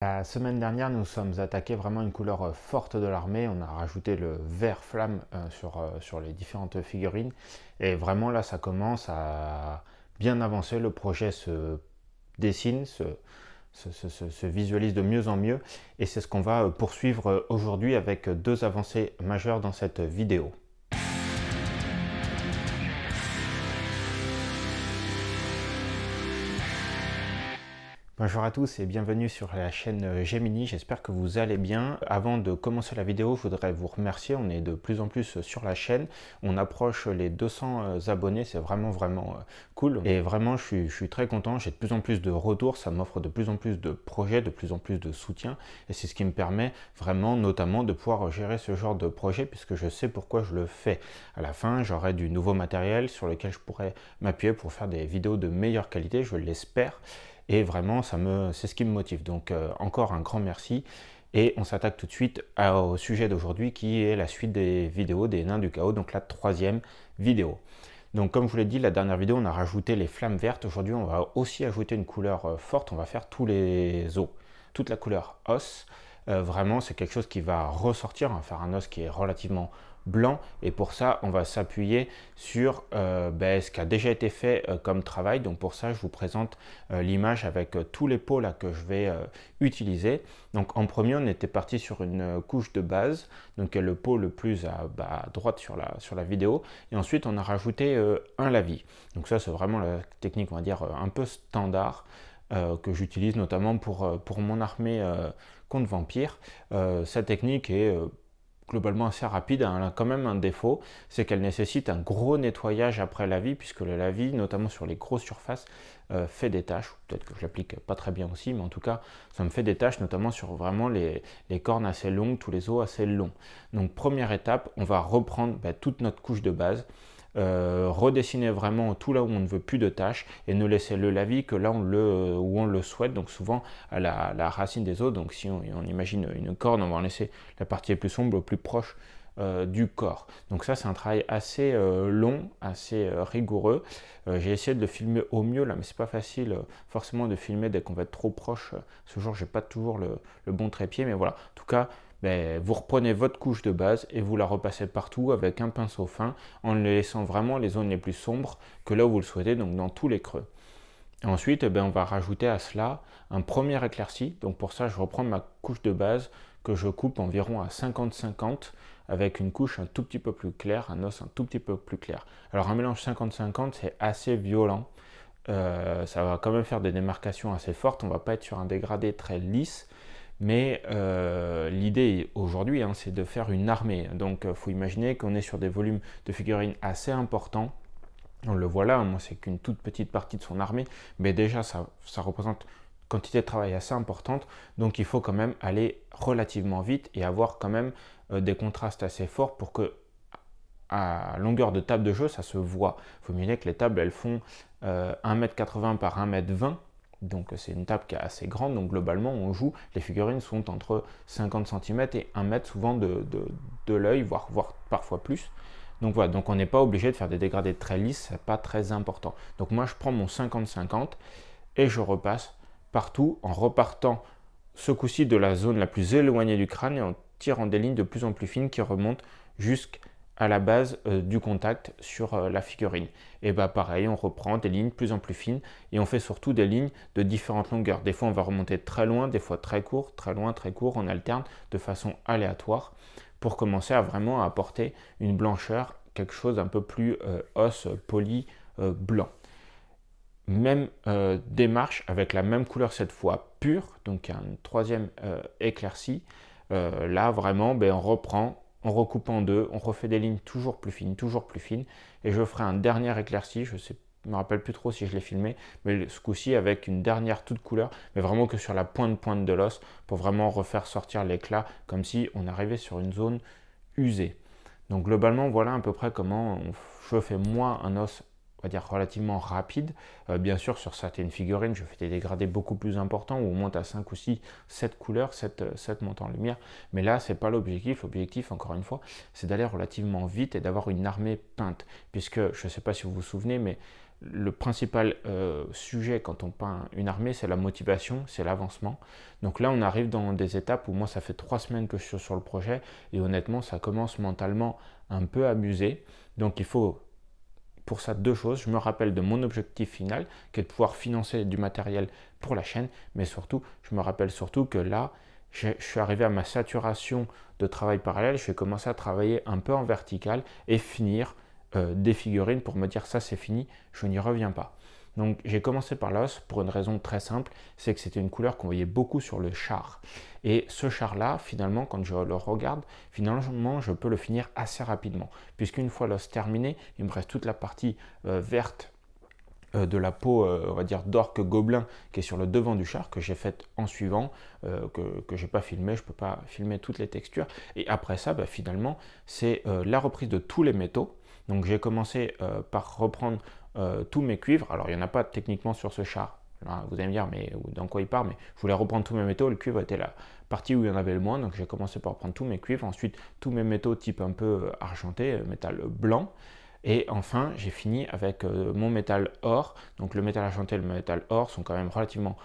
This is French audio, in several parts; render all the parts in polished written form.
La semaine dernière, nous sommes attaqués vraiment une couleur forte de l'armée. On a rajouté le vert flamme sur les différentes figurines. Et vraiment là, ça commence à bien avancer. Le projet se dessine, se visualise de mieux en mieux. Et c'est ce qu'on va poursuivre aujourd'hui avec deux avancées majeures dans cette vidéo. Bonjour à tous et bienvenue sur la chaîne Gemini, j'espère que vous allez bien. Avant de commencer la vidéo, je voudrais vous remercier, on est de plus en plus sur la chaîne, on approche les 200 abonnés, c'est vraiment cool. Et vraiment je suis très content, j'ai de plus en plus de retours, ça m'offre de plus en plus de projets, de plus en plus de soutien. Et c'est ce qui me permet vraiment notamment de pouvoir gérer ce genre de projet puisque je sais pourquoi je le fais. À la fin, j'aurai du nouveau matériel sur lequel je pourrai m'appuyer pour faire des vidéos de meilleure qualité, je l'espère. Et vraiment, c'est ce qui me motive. Donc encore un grand merci. Et on s'attaque tout de suite au sujet d'aujourd'hui qui est la suite des vidéos des Nains du Chaos, donc la troisième vidéo. Donc comme je vous l'ai dit, la dernière vidéo, on a rajouté les flammes vertes. Aujourd'hui, on va aussi ajouter une couleur forte. On va faire tous les os, toute la couleur os. Vraiment, c'est quelque chose qui va ressortir. On va faire un os qui est relativement blanc et pour ça on va s'appuyer sur ce qui a déjà été fait comme travail. Donc pour ça je vous présente l'image avec tous les pots là que je vais utiliser. Donc en premier on était parti sur une couche de base, donc le pot le plus à droite sur la vidéo, et ensuite on a rajouté un lavis. Donc ça c'est vraiment la technique, on va dire un peu standard, que j'utilise notamment pour mon armée contre vampire. Cette technique est globalement assez rapide. Elle a quand même un défaut, c'est qu'elle nécessite un gros nettoyage après lavis, puisque le lavis, notamment sur les grosses surfaces, fait des taches. Peut-être que je l'applique pas très bien aussi, mais en tout cas, ça me fait des taches, notamment sur vraiment les cornes assez longues, tous les os assez longs. Donc première étape, on va reprendre toute notre couche de base, redessiner vraiment tout là où on ne veut plus de tâches et ne laisser le lavis que là où on le souhaite, donc souvent à la racine des os. Donc si on imagine une corne, on va en laisser la partie la plus sombre au plus proche du corps. Donc ça c'est un travail assez long, assez rigoureux. J'ai essayé de le filmer au mieux là, mais c'est pas facile forcément de filmer dès qu'on va être trop proche. Ce jour j'ai pas toujours le bon trépied, mais voilà. En tout cas, vous reprenez votre couche de base et vous la repassez partout avec un pinceau fin en laissant vraiment les zones les plus sombres que là où vous le souhaitez, donc dans tous les creux. Et ensuite, on va rajouter à cela un premier éclairci. Donc pour ça, je reprends ma couche de base que je coupe environ à 50-50 avec une couche un tout petit peu plus claire, un os un tout petit peu plus clair. Alors un mélange 50-50, c'est assez violent. Ça va quand même faire des démarcations assez fortes. On ne va pas être sur un dégradé très lisse. Mais l'idée aujourd'hui, c'est de faire une armée. Donc il faut imaginer qu'on est sur des volumes de figurines assez importants. On le voit là, moi c'est qu'une toute petite partie de son armée, mais déjà ça représente une quantité de travail assez importante. Donc il faut quand même aller relativement vite et avoir quand même des contrastes assez forts pour que à longueur de table de jeu ça se voit. Il faut imaginer que les tables elles font 1,80 m par 1,20 m. Donc c'est une table qui est assez grande, donc globalement on joue, les figurines sont entre 50 cm et 1 mètre souvent de l'œil, voire parfois plus. Donc voilà, donc on n'est pas obligé de faire des dégradés très lisses, c'est pas très important. Donc moi je prends mon 50-50 et je repasse partout en repartant ce coup-ci de la zone la plus éloignée du crâne et en tirant des lignes de plus en plus fines qui remontent jusqu'à la base du contact sur la figurine. Et pareil, on reprend des lignes de plus en plus fines et on fait surtout des lignes de différentes longueurs. Des fois on va remonter très loin, des fois très court, très loin, très court, on alterne de façon aléatoire pour commencer à vraiment apporter une blancheur, quelque chose d'un peu plus os poli blanc. Même démarche avec la même couleur cette fois pure, donc un troisième éclairci. Là vraiment, on reprend, on recoupe en deux, on refait des lignes toujours plus fines, et je ferai un dernier éclairci, je me rappelle plus trop si je l'ai filmé, mais ce coup-ci avec une dernière toute couleur, mais vraiment que sur la pointe de l'os, pour vraiment refaire sortir l'éclat, comme si on arrivait sur une zone usée. Donc globalement, voilà à peu près comment je fais moi un os, on va dire relativement rapide. Bien sûr, sur certaines figurines, je fais des dégradés beaucoup plus importants, où on monte à 5 ou 6, 7 couleurs, 7 montants en lumière. Mais là, ce n'est pas l'objectif. L'objectif, encore une fois, c'est d'aller relativement vite et d'avoir une armée peinte. Puisque, je ne sais pas si vous vous souvenez, mais le principal sujet quand on peint une armée, c'est la motivation, c'est l'avancement. Donc là, on arrive dans des étapes où moi, ça fait 3 semaines que je suis sur le projet et honnêtement, ça commence mentalement un peu à m'user. Donc il faut pour ça 2 choses. Je me rappelle de mon objectif final, qui est de pouvoir financer du matériel pour la chaîne, mais surtout, je me rappelle surtout que là, je suis arrivé à ma saturation de travail parallèle. Je vais commencer à travailler un peu en vertical et finir des figurines pour me dire ça c'est fini, je n'y reviens pas. Donc j'ai commencé par l'os pour une raison très simple, c'est que c'était une couleur qu'on voyait beaucoup sur le char. Et ce char-là, finalement, quand je le regarde, finalement, je peux le finir assez rapidement. Puisqu'une fois l'os terminé, il me reste toute la partie verte de la peau, on va dire, d'orque gobelin qui est sur le devant du char, que j'ai faite en suivant, que je n'ai pas filmé, je ne peux pas filmer toutes les textures. Et après ça, bah, finalement, c'est la reprise de tous les métaux. Donc j'ai commencé par reprendre tous mes cuivres. Alors il n'y en a pas techniquement sur ce char. Là, vous allez me dire, mais dans quoi il part? Mais je voulais reprendre tous mes métaux. Le cuivre était la partie où il y en avait le moins. Donc j'ai commencé par reprendre tous mes cuivres. Ensuite, tous mes métaux type un peu argenté, métal blanc. Et enfin, j'ai fini avec mon métal or. Donc le métal argenté et le métal or sont quand même relativement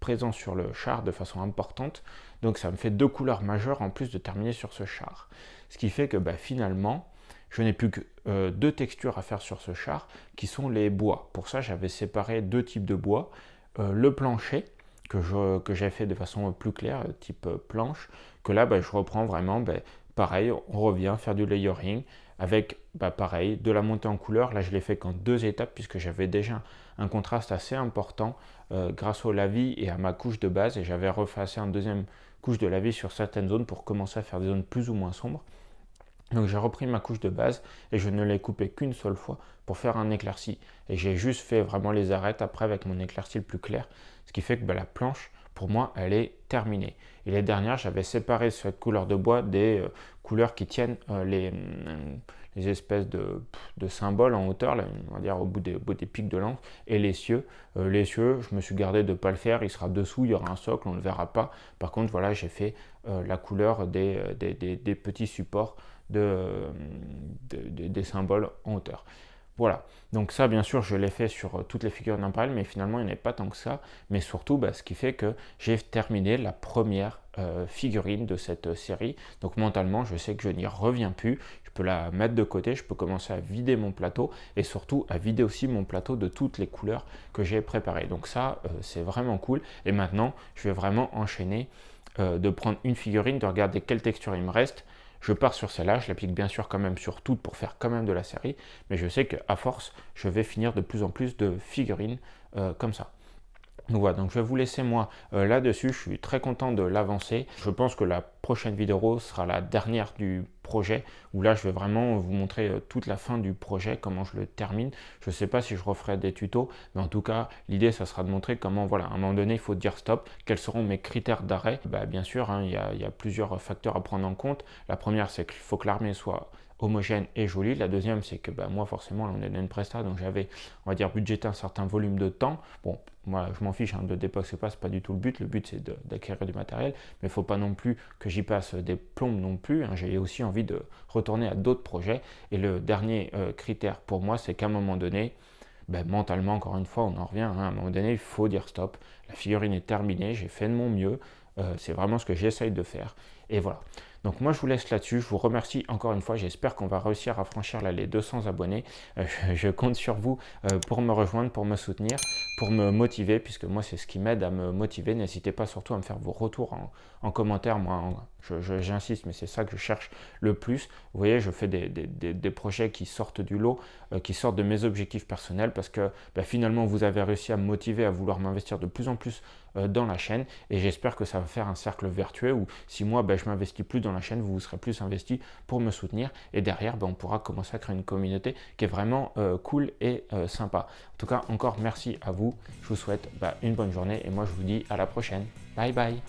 présents sur le char de façon importante. Donc ça me fait 2 couleurs majeures en plus de terminer sur ce char. Ce qui fait que bah, finalement, je n'ai plus que 2 textures à faire sur ce char, qui sont les bois. Pour ça, j'avais séparé 2 types de bois. Le plancher, que j'ai fait de façon plus claire, type planche, que là, bah, je reprends vraiment, bah, pareil, on revient faire du layering, avec, bah, pareil, de la montée en couleur. Là, je l'ai fait qu'en 2 étapes, puisque j'avais déjà un contraste assez important grâce au lavis et à ma couche de base, et j'avais refait une deuxième couche de lavis sur certaines zones pour commencer à faire des zones plus ou moins sombres. Donc j'ai repris ma couche de base et je ne l'ai coupée qu'une seule fois pour faire un éclairci. Et j'ai juste fait vraiment les arêtes après avec mon éclairci le plus clair. Ce qui fait que bah, la planche, pour moi, elle est terminée. Et les dernières, j'avais séparé cette couleur de bois des couleurs qui tiennent les espèces de symboles en hauteur, là, on va dire au bout des pics de lance, et l'essieu. L'essieu, je me suis gardé de ne pas le faire, il sera dessous, il y aura un socle, on ne le verra pas. Par contre, voilà, j'ai fait la couleur des petits supports des symboles en hauteur. Voilà, donc ça bien sûr je l'ai fait sur toutes les figurines en parallèle, mais finalement il n'y en a pas tant que ça, mais surtout bah, ce qui fait que j'ai terminé la première figurine de cette série, donc mentalement je sais que je n'y reviens plus, je peux la mettre de côté, je peux commencer à vider mon plateau, et surtout à vider aussi mon plateau de toutes les couleurs que j'ai préparées, donc ça c'est vraiment cool, et maintenant je vais vraiment enchaîner de prendre une figurine, de regarder quelle texture il me reste. Je pars sur celle-là, je l'applique bien sûr quand même sur toutes pour faire quand même de la série, mais je sais qu'à force, je vais finir de plus en plus de figurines comme ça. Donc voilà, donc je vais vous laisser moi là-dessus, je suis très content de l'avancer. Je pense que la prochaine vidéo sera la dernière du projet, où là je vais vraiment vous montrer toute la fin du projet, comment je le termine. Je ne sais pas si je referai des tutos, mais en tout cas l'idée ça sera de montrer comment, voilà, à un moment donné il faut dire stop, quels seront mes critères d'arrêt. Bah, bien sûr, hein, il y a plusieurs facteurs à prendre en compte. La première c'est qu'il faut que l'armée soit homogène et jolie. La deuxième, c'est que bah, moi, forcément, on est dans une presta, donc j'avais, on va dire, budgété un certain volume de temps. Bon, moi, je m'en fiche, hein, de dépasser pas, c'est pas du tout le but. Le but, c'est d'acquérir du matériel, mais il faut pas non plus que j'y passe des plombes non plus. Hein. J'ai aussi envie de retourner à d'autres projets. Et le dernier critère pour moi, c'est qu'à un moment donné, ben, mentalement, encore une fois, on en revient, hein, à un moment donné, il faut dire stop. La figurine est terminée, j'ai fait de mon mieux. C'est vraiment ce que j'essaye de faire. Et voilà. Donc moi je vous laisse là-dessus, je vous remercie encore une fois, j'espère qu'on va réussir à franchir là, les 200 abonnés. Je compte sur vous pour me rejoindre, pour me soutenir, pour me motiver, puisque moi c'est ce qui m'aide à me motiver. N'hésitez pas surtout à me faire vos retours en commentaire, moi j'insiste, mais c'est ça que je cherche le plus. Vous voyez, je fais des projets qui sortent du lot, qui sortent de mes objectifs personnels, parce que bah, finalement vous avez réussi à me motiver à vouloir m'investir de plus en plus dans la chaîne, et j'espère que ça va faire un cercle vertueux où si moi je m'investis plus dans la chaîne, vous serez plus investi pour me soutenir, et derrière on pourra commencer à créer une communauté qui est vraiment cool et sympa. En tout cas, encore merci à vous, je vous souhaite une bonne journée et moi je vous dis à la prochaine. Bye bye.